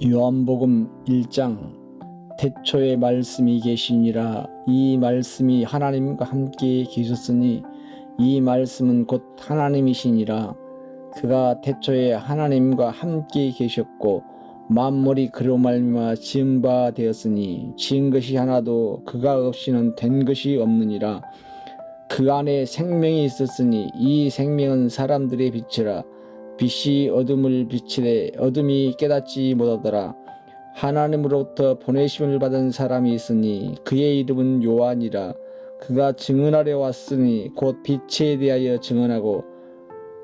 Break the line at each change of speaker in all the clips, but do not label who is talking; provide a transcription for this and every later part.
요한복음 1장 태초에 말씀이 계시니라. 이 말씀이 하나님과 함께 계셨으니 이 말씀은 곧 하나님이시니라. 그가 태초에 하나님과 함께 계셨고 만물이 그로 말미암아 지은 바 되었으니 지은 것이 하나도 그가 없이는 된 것이 없느니라. 그 안에 생명이 있었으니 이 생명은 사람들의 빛이라. 빛이 어둠을 비치되 어둠이 깨닫지 못하더라. 하나님으로부터 보내심을 받은 사람이 있으니 그의 이름은 요한이라. 그가 증언하려 왔으니 곧 빛에 대하여 증언하고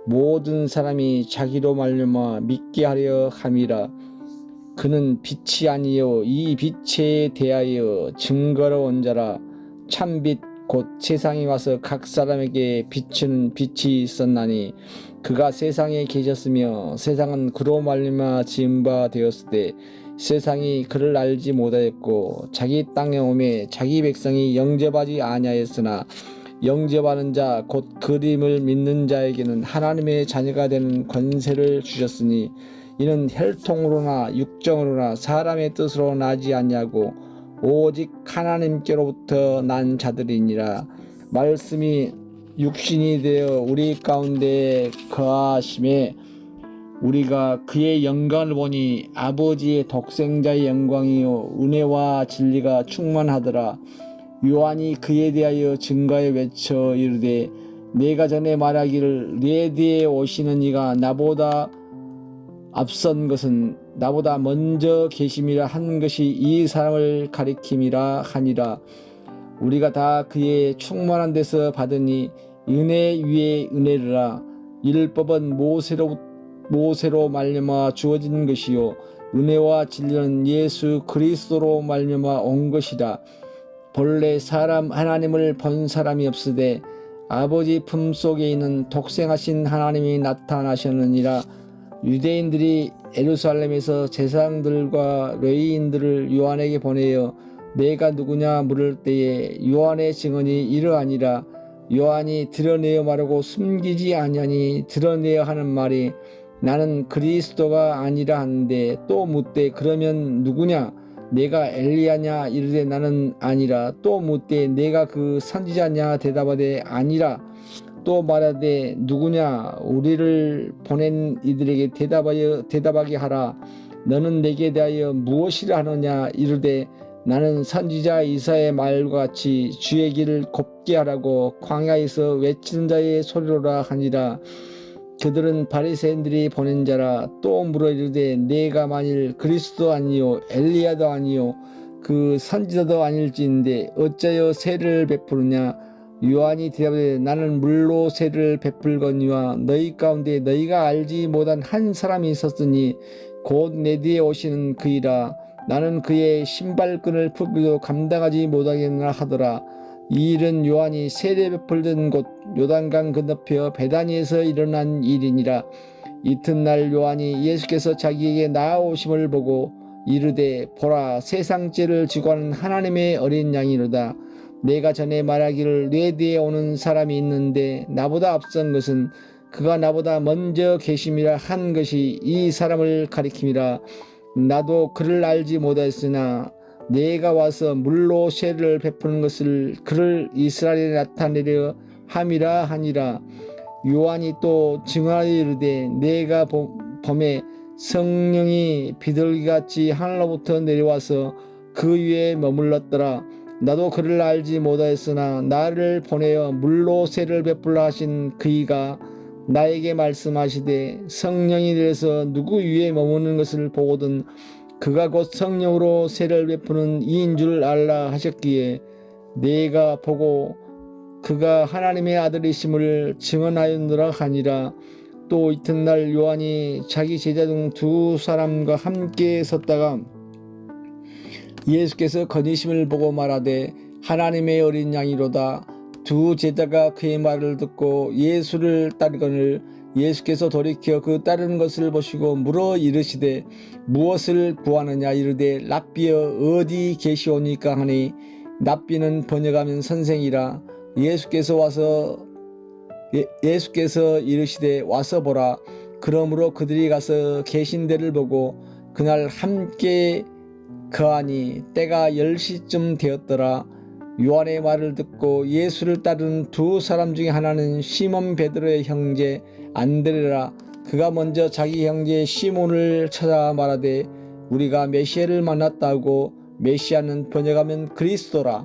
모든 사람이 자기로 말미암아 믿게 하려 함이라. 그는 빛이 아니요 이 빛에 대하여 증거로 온 자라. 참빛 곧 세상에 와서 각 사람에게 비추는 빛이 있었나니 그가 세상에 계셨으며 세상은 그로 말미암아 지은 바 되었을 때 세상이 그를 알지 못하였고 자기 땅에 오매 자기 백성이 영접하지 아니하였으나 영접하는 자 곧 그림을 믿는 자에게는 하나님의 자녀가 되는 권세를 주셨으니 이는 혈통으로나 육정으로나 사람의 뜻으로 나지 아니하고 오직 하나님께로부터 난 자들이니라. 말씀이 육신이 되어 우리 가운데 거하심에 우리가 그의 영광을 보니 아버지의 독생자의 영광이요 은혜와 진리가 충만하더라. 요한이 그에 대하여 증거에 외쳐 이르되 내가 전에 말하기를 내 뒤에 오시는 이가 나보다 앞선 것은 나보다 먼저 계심이라 한 것이 이 사람을 가리킴이라 하니라. 우리가 다 그의 충만한 데서 받으니 은혜 위에 은혜라. 율법은 모세로 말미암아 주어진 것이요 은혜와 진리는 예수 그리스도로 말미암아 온 것이라. 본래 사람 하나님을 본 사람이 없으되 아버지 품속에 있는 독생하신 하나님이 나타나셨느니라. 유대인들이 예루살렘에서 제사장들과 레위인들을 요한에게 보내어 내가 누구냐 물을 때에 요한의 증언이 이러하니라. 요한이 드러내어 말하고 숨기지 아니하니 드러내어 하는 말이 나는 그리스도가 아니라 하는데 또 묻되 그러면 누구냐 내가 엘리야냐 이르되 나는 아니라. 또 묻되 내가 그 선지자냐 대답하되 아니라. 또 말하되 누구냐 우리를 보낸 이들에게 대답하게 하라. 너는 내게 대하여 무엇이라 하느냐 이르되 나는 선지자 이사야의 말과 같이 주의 길을 곱게 하라고 광야에서 외치는 자의 소리로라 하니라. 그들은 바리새인들이 보낸 자라. 또 물어 이르되 내가 만일 그리스도 아니요 엘리야도 아니요 그 선지자도 아닐지인데 어찌하여 세를 베푸느냐. 요한이 대답하되 나는 물로 세를 베풀거니와 너희 가운데 너희가 알지 못한 한 사람이 있었으니 곧 내 뒤에 오시는 그이라. 나는 그의 신발끈을 풀기도 감당하지 못하겠나 하더라. 이 일은 요한이 세례 베풀던 곳 요단강 건너편 베다니에서 일어난 일이니라. 이튿날 요한이 예수께서 자기에게 나아오심을 보고 이르되 보라 세상 죄를 지고 하는 하나님의 어린 양이로다. 내가 전에 말하기를 내 뒤에 오는 사람이 있는데 나보다 앞선 것은 그가 나보다 먼저 계심이라 한 것이 이 사람을 가리킴이라. 나도 그를 알지 못하였으나 내가 와서 물로 세를 베푸는 것을 그를 이스라엘에 나타내려 함이라 하니라. 요한이 또 증언하여 이르되 내가 봄에 성령이 비둘기같이 하늘로부터 내려와서 그 위에 머물렀더라. 나도 그를 알지 못하였으나 나를 보내어 물로 세를 베풀라 하신 그이가 나에게 말씀하시되 성령이 내려서 누구 위에 머무는 것을 보거든 그가 곧 성령으로 세를 베푸는 이인 줄 알라 하셨기에 내가 보고 그가 하나님의 아들이심을 증언하였노라 하니라. 또 이튿날 요한이 자기 제자 중 두 사람과 함께 섰다가 예수께서 거니심을 보고 말하되 하나님의 어린 양이로다. 두 제자가 그의 말을 듣고 예수를 따르거늘 예수께서 돌이켜 그 따르는 것을 보시고 물어 이르시되 무엇을 구하느냐 이르되 랍비여 어디 계시오니까 하니 랍비는 번역하면 선생이라. 예수께서 이르시되 와서 보라. 그러므로 그들이 가서 계신 데를 보고 그날 함께 거하니 때가 10시쯤 되었더라. 요한의 말을 듣고 예수를 따르는 두 사람 중에 하나는 시몬 베드로의 형제 안드레라. 그가 먼저 자기 형제 시몬을 찾아 말하되 우리가 메시아를 만났다고. 메시아는 번역하면 그리스도라.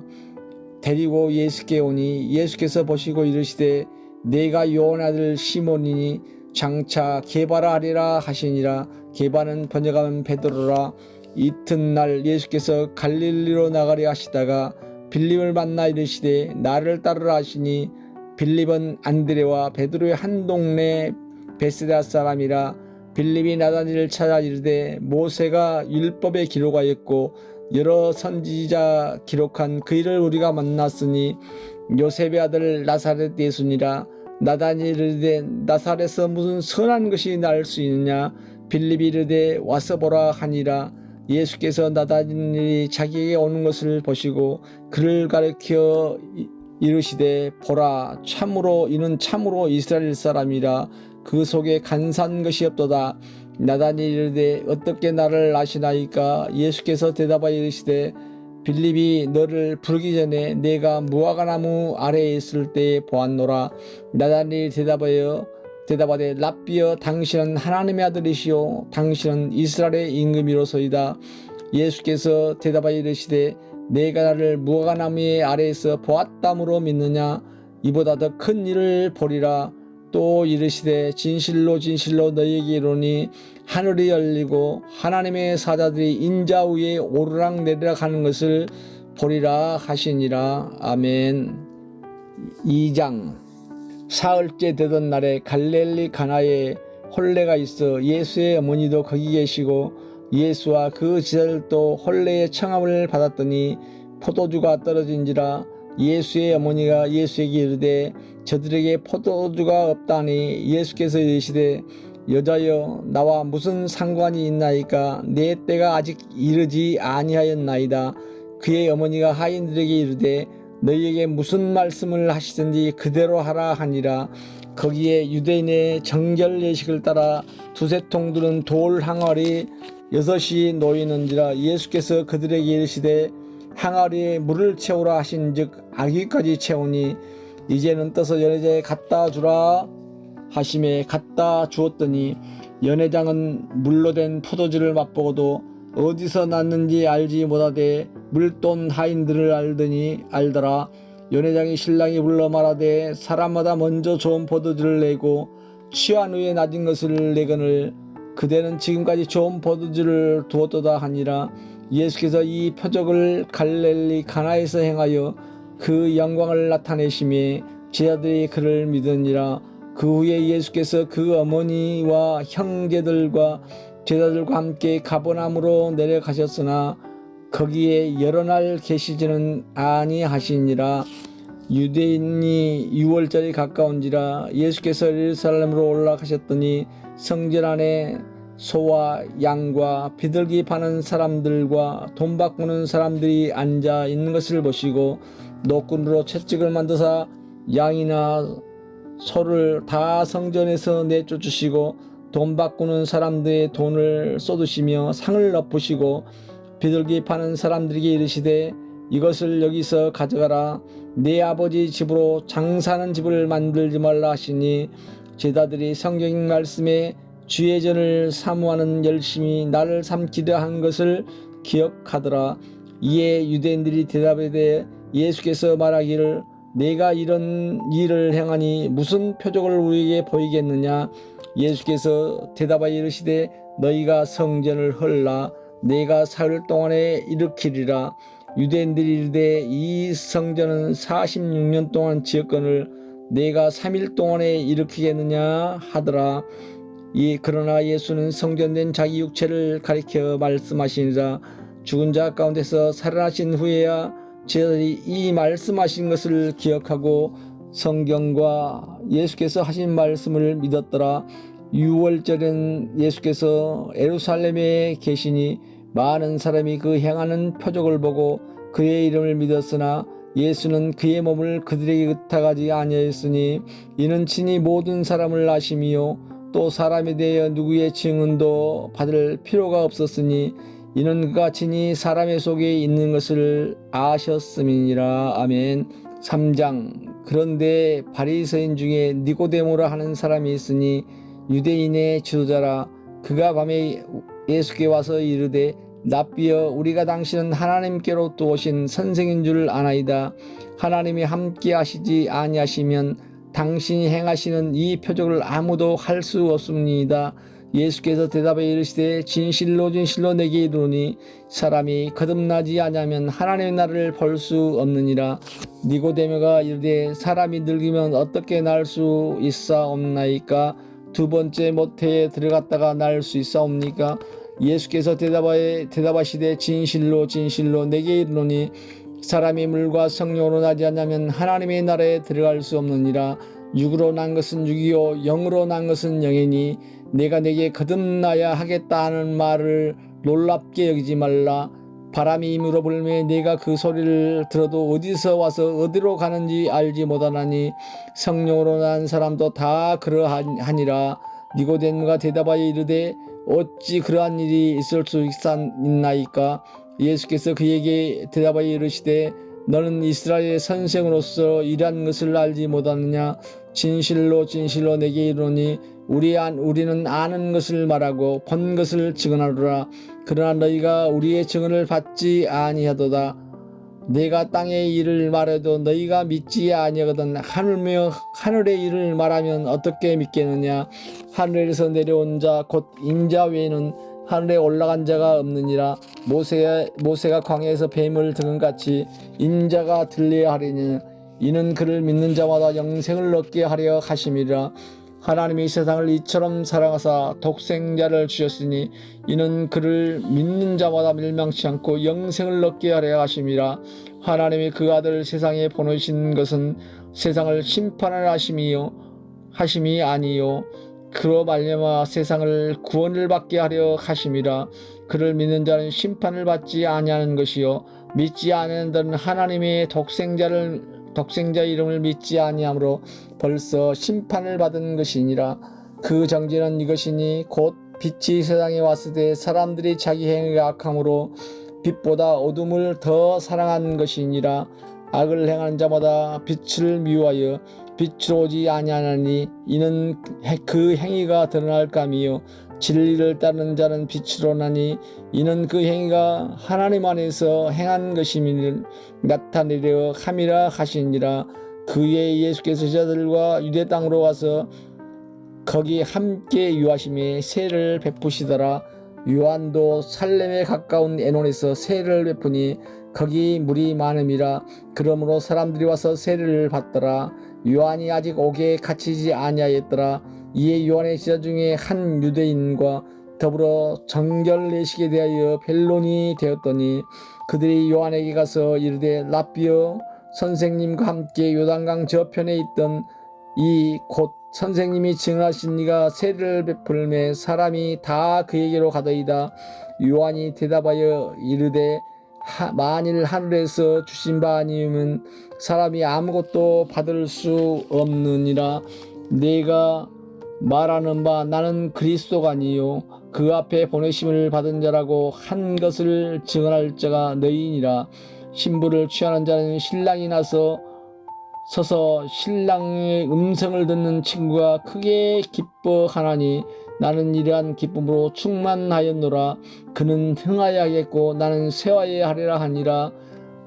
데리고 예수께 오니 예수께서 보시고 이르시되 내가 요한의 아들 시몬이니 장차 게바라 하리라 하시니라. 게바는 번역하면 베드로라. 이튿날 예수께서 갈릴리로 나가려 하시다가 빌립을 만나 이르시되 나를 따르라 하시니 빌립은 안드레와 베드로의 한 동네 베세다 사람이라. 빌립이 나다니엘을 찾아 이르되 모세가 율법에 기록하였고 여러 선지자 기록한 그 일을 우리가 만났으니 요셉의 아들 나사렛 예수니라. 나다니엘이 이르되 나사렛에서 무슨 선한 것이 날 수 있느냐. 빌립이 이르되 와서 보라 하니라. 예수께서 나다니엘이 자기에게 오는 것을 보시고 그를 가리켜 이르시되 보라, 참으로 이는 참으로 이스라엘 사람이라. 그 속에 간사한 것이 없도다. 나다니엘이 이르되 어떻게 나를 아시나이까. 예수께서 대답하여 이르시되 빌립이 너를 부르기 전에 내가 무화과나무 아래에 있을 때에 보았노라. 나다니엘이 대답하되 랍비여, 당신은 하나님의 아들이시오. 당신은 이스라엘의 임금이로소이다. 예수께서 대답하여 이르시되 내가 나를 무화과나무 아래에서 보았다므로 믿느냐. 이보다 더 큰 일을 보리라. 또 이르시되 진실로 진실로 너희에게 이르노니 하늘이 열리고 하나님의 사자들이 인자 위에 오르락 내리락 하는 것을 보리라 하시니라. 아멘. 2장. 사흘째 되던 날에 갈릴리 가나에 혼례가 있어 예수의 어머니도 거기 계시고 예수와 그 제자들도 혼례의 청함을 받았더니 포도주가 떨어진지라. 예수의 어머니가 예수에게 이르되 저들에게 포도주가 없다니. 예수께서 이르시되 여자여, 나와 무슨 상관이 있나이까. 내 때가 아직 이르지 아니하였나이다. 그의 어머니가 하인들에게 이르되 너희에게 무슨 말씀을 하시든지 그대로 하라 하니라. 거기에 유대인의 정결 예식을 따라 두세 통 들은 돌 항아리 6이 놓이는지라. 예수께서 그들에게 이르시되 항아리에 물을 채우라 하신즉 아귀까지 채우니 이제는 떠서 연회장에 갖다 주라 하심에 갖다 주었더니 연회장은 물로 된 포도주를 맛보고도 어디서 났는지 알지 못하되 물돈 하인들을 알더라. 연회장이 신랑이 불러 말하되 사람마다 먼저 좋은 포도주를 내고 취한 후에 낮은 것을 내거늘 그대는 지금까지 좋은 포도주를 두었도다 하니라. 예수께서 이 표적을 갈릴리 가나에서 행하여 그 영광을 나타내심에 제자들이 그를 믿으니라. 그 후에 예수께서 그 어머니와 형제들과 제자들과 함께 가버나움으로 내려가셨으나 거기에 여러 날 계시지는 아니하시니라. 유대인이 유월절이 가까운지라. 예수께서 예루살렘으로 올라가셨더니 성전 안에 소와 양과 비둘기 파는 사람들과 돈 바꾸는 사람들이 앉아 있는 것을 보시고 노끈으로 채찍을 만드사 양이나 소를 다 성전에서 내쫓으시고 돈 바꾸는 사람들의 돈을 쏟으시며 상을 엎으시고 비둘기 파는 사람들에게 이르시되 이것을 여기서 가져가라. 내 아버지 집으로 장사하는 집을 만들지 말라 하시니 제자들이 성경 말씀에 주의 전을 사모하는 열심히 나를 삼키려 한 것을 기억하더라. 이에 유대인들이 대답하되 예수께서 말하기를 내가 이런 일을 행하니 무슨 표적을 우리에게 보이겠느냐. 예수께서 대답하여 이르시되 너희가 성전을 헐라. 내가 사흘 동안에 일으키리라. 유대인들이 이르되 이 성전은 46년 동안 지었거늘 내가 3일 동안에 일으키겠느냐 하더라. 그러나 예수는 성전된 자기 육체를 가리켜 말씀하시니라. 죽은 자 가운데서 살아나신 후에야 제자들이 이 말씀하신 것을 기억하고 성경과 예수께서 하신 말씀을 믿었더라. 유월절엔 예수께서 예루살렘에 계시니 많은 사람이 그 행하는 표적을 보고 그의 이름을 믿었으나 예수는 그의 몸을 그들에게 의탁하지 아니하였으니 이는 친히 모든 사람을 아심이요 또 사람에 대하여 누구의 증언도 받을 필요가 없었으니 이는 그가 친히 사람의 속에 있는 것을 아셨음이니라. 아멘. 3장. 그런데 바리새인 중에 니고데모라 하는 사람이 있으니 유대인의 지도자라. 그가 밤에 예수께 와서 이르되 랍비여, 우리가 당신은 하나님께로부터 오신 선생인 줄 아나이다. 하나님이 함께 하시지 아니하시면 당신이 행하시는 이 표적을 아무도 할 수 없습니다. 예수께서 대답하여 이르시되 진실로 진실로 내게 이르노니 사람이 거듭나지 아니하면 하나님의 나라를 볼 수 없느니라. 니고데모가 이르되 사람이 늙으면 어떻게 날 수 있사옵나이까? 두 번째 모태에 들어갔다가 날 수 있사옵니까? 예수께서 대답하시되 진실로 진실로 내게 이르노니 사람이 물과 성령으로 나지 않으면 하나님의 나라에 들어갈 수 없느니라. 육으로 난 것은 육이요 영으로 난 것은 영이니 내가 내게 거듭나야 하겠다 하는 말을 놀랍게 여기지 말라. 바람이 힘으로 불매 내가 그 소리를 들어도 어디서 와서 어디로 가는지 알지 못하나니 성령으로 난 사람도 다 그러하니라. 니고데모가 대답하여 이르되 어찌 그러한 일이 있을 수 있나이까? 예수께서 그에게 대답하여 이르시되 너는 이스라엘의 선생으로서 이러한 것을 알지 못하느냐? 진실로 진실로 내게 이르노니 우리는 아는 것을 말하고 본 것을 증언하노라. 그러나 너희가 우리의 증언을 받지 아니하도다. 내가 땅의 일을 말해도 너희가 믿지 아니하거든 하늘의 일을 말하면 어떻게 믿겠느냐? 하늘에서 내려온 자 곧 인자 외에는 하늘에 올라간 자가 없느니라. 모세가 광야에서 뱀을 등은 같이 인자가 들려야 하리니 이는 그를 믿는 자마다 영생을 얻게 하려 하심이라. 하나님이 세상을 이처럼 사랑하사 독생자를 주셨으니 이는 그를 믿는 자마다 멸망치 않고 영생을 얻게 하려 하심이라. 하나님이 그 아들 세상에 보내신 것은 세상을 심판하려 하심이 아니요 그로 말미암아 세상을 구원을 받게 하려 하심이라. 그를 믿는 자는 심판을 받지 아니하는 것이요 믿지 아니하는 자는 하나님의 독생자 이름을 믿지 아니하므로 벌써 심판을 받은 것이니라. 그 정죄는 이것이니 곧 빛이 세상에 왔을 때 사람들이 자기 행위가 악함으로 빛보다 어둠을 더 사랑한 것이니라. 악을 행하는 자마다 빛을 미워하여 빛으로 오지 아니하나니 이는 그 행위가 드러날 감이요 진리를 따르는 자는 빛으로 나니 이는 그 행위가 하나님 안에서 행한 것임을 나타내려 함이라 하시니라. 그의 예수께서 제자들과 유대 땅으로 와서 거기 함께 유하심에 세를 베푸시더라. 요한도 살렘에 가까운 에논에서 세를 베푸니 거기 물이 많음이라. 그러므로 사람들이 와서 세례를 받더라. 요한이 아직 옥에 갇히지 아니하였더라. 이에 요한의 제자 중에 한 유대인과 더불어 정결 내식에 대하여 변론이 되었더니 그들이 요한에게 가서 이르되 랍비여, 선생님과 함께 요단강 저편에 있던 이 곧 선생님이 증언하신 이가 세례를 베풀매 사람이 다 그에게로 가더이다. 요한이 대답하여 이르되 만일 하늘에서 주신 바 아니면 사람이 아무것도 받을 수 없느니라. 내가 말하는 바 나는 그리스도가 아니요 그 앞에 보내심을 받은 자라고 한 것을 증언할 자가 너희니라. 신부를 취하는 자는 신랑이 나서 서서 신랑의 음성을 듣는 친구가 크게 기뻐하나니 나는 이러한 기쁨으로 충만하였노라. 그는 흥하여야겠고 나는 쇠하여야 하리라 하니라.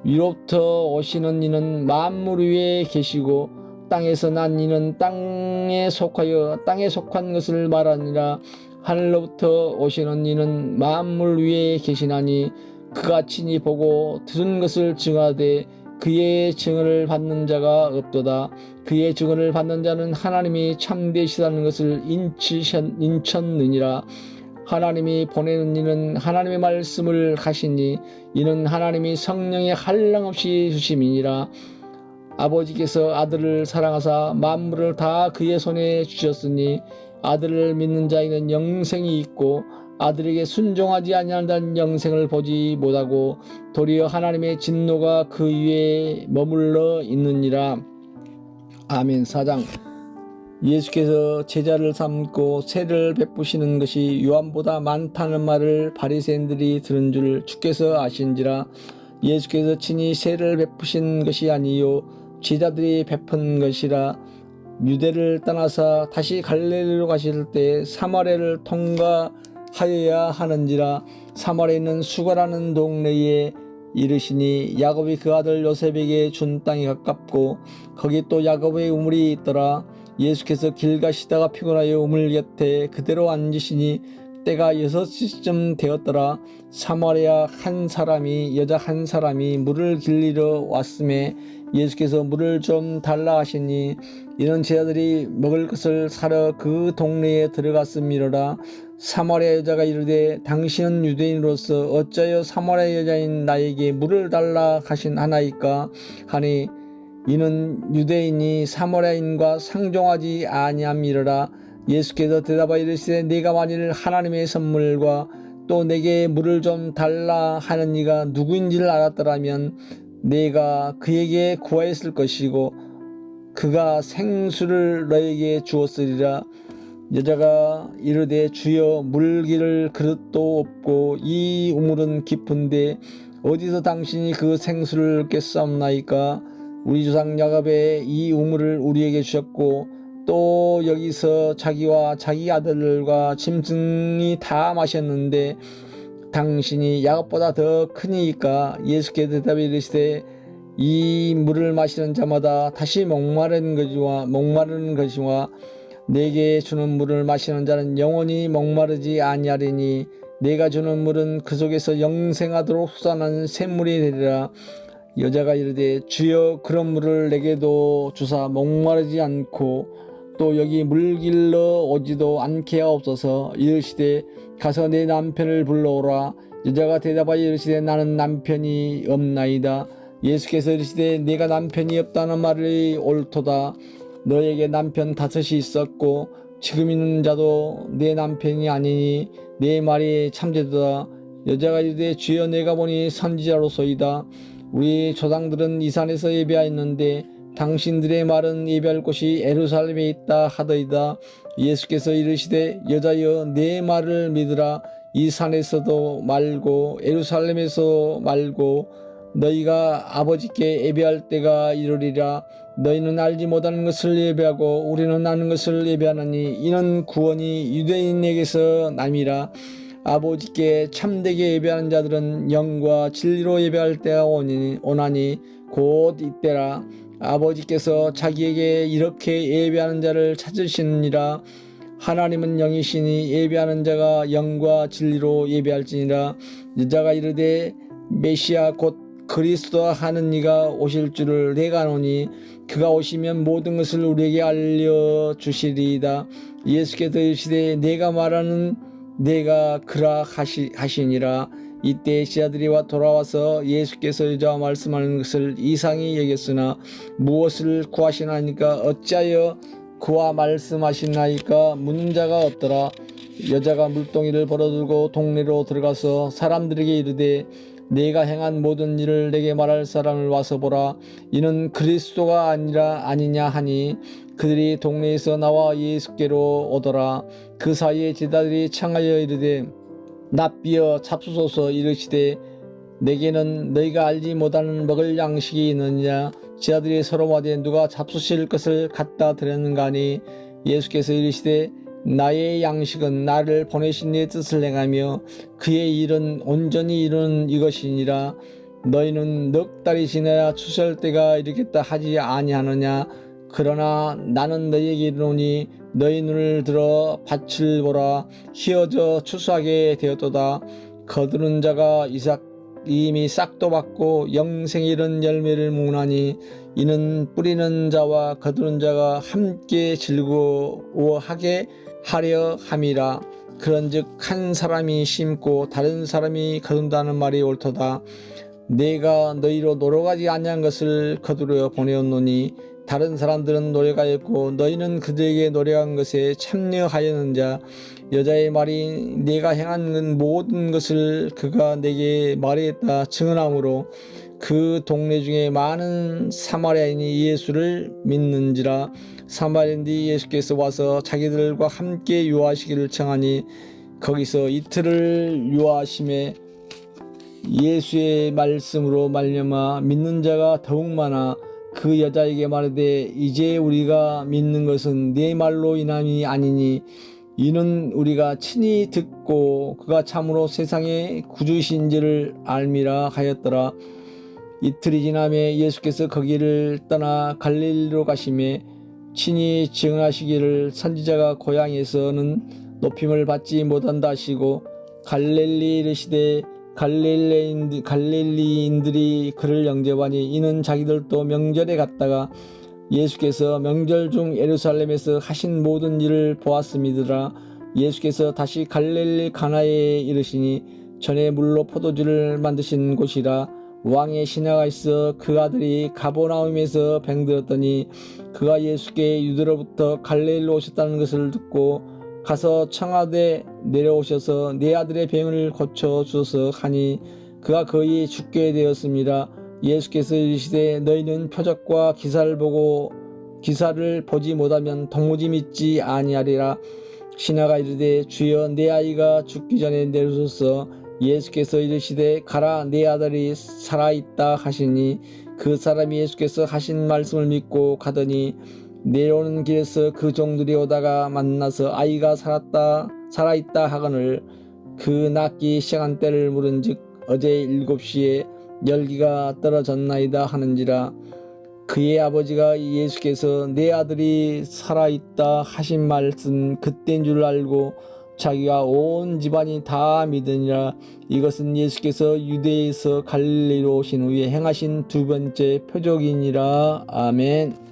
위로부터 오시는 이는 만물 위에 계시고 땅에서 난 이는 땅에 속한 것을 말하니라. 하늘로부터 오시는 이는 만물 위에 계시나니 그가 친히 보고 들은 것을 증하되 그의 증언을 받는 자가 없도다. 그의 증언을 받는 자는 하나님이 참되시다는 것을 인쳤느니라. 하나님이 보내는 이는 하나님의 말씀을 하시니 이는 하나님이 성령에 한량없이 주심이니라. 아버지께서 아들을 사랑하사 만물을 다 그의 손에 주셨으니 아들을 믿는 자에게는 영생이 있고 아들에게 순종하지 아니하는 영생을 보지 못하고 도리어 하나님의 진노가 그 위에 머물러 있느니라. 아멘. 4장. 예수께서 제자를 삼고 세를 베푸시는 것이 요한보다 많다는 말을 바리새인들이 들은 줄 주께서 아신지라. 예수께서 친히 세를 베푸신 것이 아니요 제자들이 베푼 것이라. 유대를 떠나사 다시 갈릴리로 가실 때 사마리아를 통과하여야 하는지라. 사마리아에 있는 수가라는 동네에 이르시니 야곱이 그 아들 요셉에게 준 땅이 가깝고 거기 또 야곱의 우물이 있더라. 예수께서 길 가시다가 피곤하여 우물 곁에 그대로 앉으시니 때가 6시쯤 되었더라. 사마리아 여자 한 사람이 물을 길리러 왔음에 예수께서 물을 좀 달라 하시니 이런 제자들이 먹을 것을 사러 그 동네에 들어갔음이로라. 사마리아 여자가 이르되 당신은 유대인으로서 어찌하여 사마리아 여자인 나에게 물을 달라 하나이까 하니 이는 유대인이 사마리아인과 상종하지 아니함이로라. 예수께서 대답하여 이르시되 네가 만일 하나님의 선물과 또 내게 물을 좀 달라 하는 이가 누구인지를 알았더라면 네가 그에게 구하였을 것이고 그가 생수를 너에게 주었으리라. 여자가 이르되 주여 물기를 그릇도 없고 이 우물은 깊은데 어디서 당신이 그 생수를 깼사옵나이까. 우리 조상 야곱의 이 우물을 우리에게 주셨고 또 여기서 자기와 자기 아들들과 짐승이 다 마셨는데 당신이 야곱보다 더 크니이까. 예수께서 대답해 이르시되 이 물을 마시는 자마다 다시 목마르는 것이와 내게 주는 물을 마시는 자는 영원히 목마르지 아니하리니 내가 주는 물은 그 속에서 영생하도록 솟아나는 샘물이 되리라. 여자가 이르되 주여 그런 물을 내게도 주사 목마르지 않고 또 여기 물 길러 오지도 않게 하옵소서. 이르시되 가서 내 남편을 불러오라. 여자가 대답하여 이르시되 나는 남편이 없나이다. 예수께서 이르시되 네가 남편이 없다는 말이 옳도다. 너에게 남편 5이 있었고 지금 있는 자도 내 남편이 아니니 내 말이 참되도다. 여자가 이르되 주여 내가 보니 선지자로소이다. 우리 조상들은 이 산에서 예배하였는데 당신들의 말은 예배할 곳이 예루살렘에 있다 하더이다. 예수께서 이르시되 여자여 내 말을 믿으라. 이 산에서도 말고 예루살렘에서 말고 너희가 아버지께 예배할 때가 이르리라. 너희는 알지 못하는 것을 예배하고 우리는 아는 것을 예배하나니 이는 구원이 유대인에게서 남이라. 아버지께 참되게 예배하는 자들은 영과 진리로 예배할 때가 오나니 곧 이때라. 아버지께서 자기에게 이렇게 예배하는 자를 찾으시느니라. 하나님은 영이시니 예배하는 자가 영과 진리로 예배할지니라. 여자가 이르되 메시아 곧 그리스도라 하는 이가 오실 줄을 내가 아노니 그가 오시면 모든 것을 우리에게 알려주시리이다. 예수께서 이르시되 내가 말하는 내가 그라 하시니라. 이때 제자들이 돌아와서 예수께서 여자와 말씀하는 것을 이상히 여겼으나 무엇을 구하시나니까 어찌하여 그와 말씀하시나이까 묻는 자가 없더라. 여자가 물동이를 벌어들고 동네로 들어가서 사람들에게 이르되 내가 행한 모든 일을 내게 말할 사람을 와서 보라. 이는 그리스도가 아니냐 하니 그들이 동네에서 나와 예수께로 오더라. 그 사이에 제자들이 청하여 이르되 납비어 잡수소서. 이르시되 내게는 너희가 알지 못하는 먹을 양식이 있느냐. 제자들이 서로 말하되 누가 잡수실 것을 갖다 드렸는가 하니 예수께서 이르시되 나의 양식은 나를 보내신 이의 뜻을 행하며 그의 일은 온전히 이루는 이것이니라. 너희는 넉 달이 지나야 추수할 때가 이르겠다 하지 아니하느냐. 그러나 나는 너희에게 이르노니 너희 눈을 들어 밭을 보라. 휘어져 추수하게 되었도다. 거두는 자가 이미 싹도 받고 영생에 이른 열매를 묵나니 이는 뿌리는 자와 거두는 자가 함께 즐거워하게 하려 함이라. 그런즉 한 사람이 심고 다른 사람이 거둔다는 말이 옳도다. 내가 너희로 노력하지 아니한 것을 거두려 보내었노니 다른 사람들은 노력하였고 너희는 그들에게 노력한 것에 참여하였느냐. 여자의 말이 내가 행한 모든 것을 그가 내게 말했다 증언하므로 그 동네 중에 많은 사마리아인이 예수를 믿는지라. 사마리아인들이 예수께서 와서 자기들과 함께 유하시기를 청하니 거기서 이틀을 유하심에 예수의 말씀으로 말미암아 믿는 자가 더욱 많아 그 여자에게 말하되 이제 우리가 믿는 것은 네 말로 인함이 아니니 이는 우리가 친히 듣고 그가 참으로 세상의 구주신지를 알미라 하였더라. 이틀이 지나매 예수께서 거기를 떠나 갈릴리로 가시매 친히 증언하시기를 선지자가 고향에서는 높임을 받지 못한다 하시고 갈릴리 이르시되 갈릴리인들이 그를 영접하니 이는 자기들도 명절에 갔다가 예수께서 명절 중 예루살렘에서 하신 모든 일을 보았음이더라. 예수께서 다시 갈릴리 가나에 이르시니 전에 물로 포도주를 만드신 곳이라. 왕의 신하가 있어 그 아들이 가버나움에서 병들었더니 그가 예수께 유대로부터 갈릴리로 오셨다는 것을 듣고 가서 청하되 내려오셔서 내 아들의 병을 고쳐 주소서 하니 그가 거의 죽게 되었습니다. 예수께서 이르시되 너희는 표적과 기사를 보지 못하면 도무지 믿지 아니하리라. 신하가 이르되 주여 내 아이가 죽기 전에 내려오소서. 예수께서 이르시되 가라 내 아들이 살아있다 하시니 그 사람이 예수께서 하신 말씀을 믿고 가더니 내려오는 길에서 그 종들이 오다가 만나서 아이가 살아있다 하거늘 그 낫기 시작한 때를 물은즉 어제 7시에 열기가 떨어졌나이다 하는지라. 그의 아버지가 예수께서 내 아들이 살아있다 하신 말씀 그때인 줄 알고 자기가 온 집안이 다 믿으니라. 이것은 예수께서 유대에서 갈릴리로 오신 후에 행하신 두 번째 표적이니라. 아멘.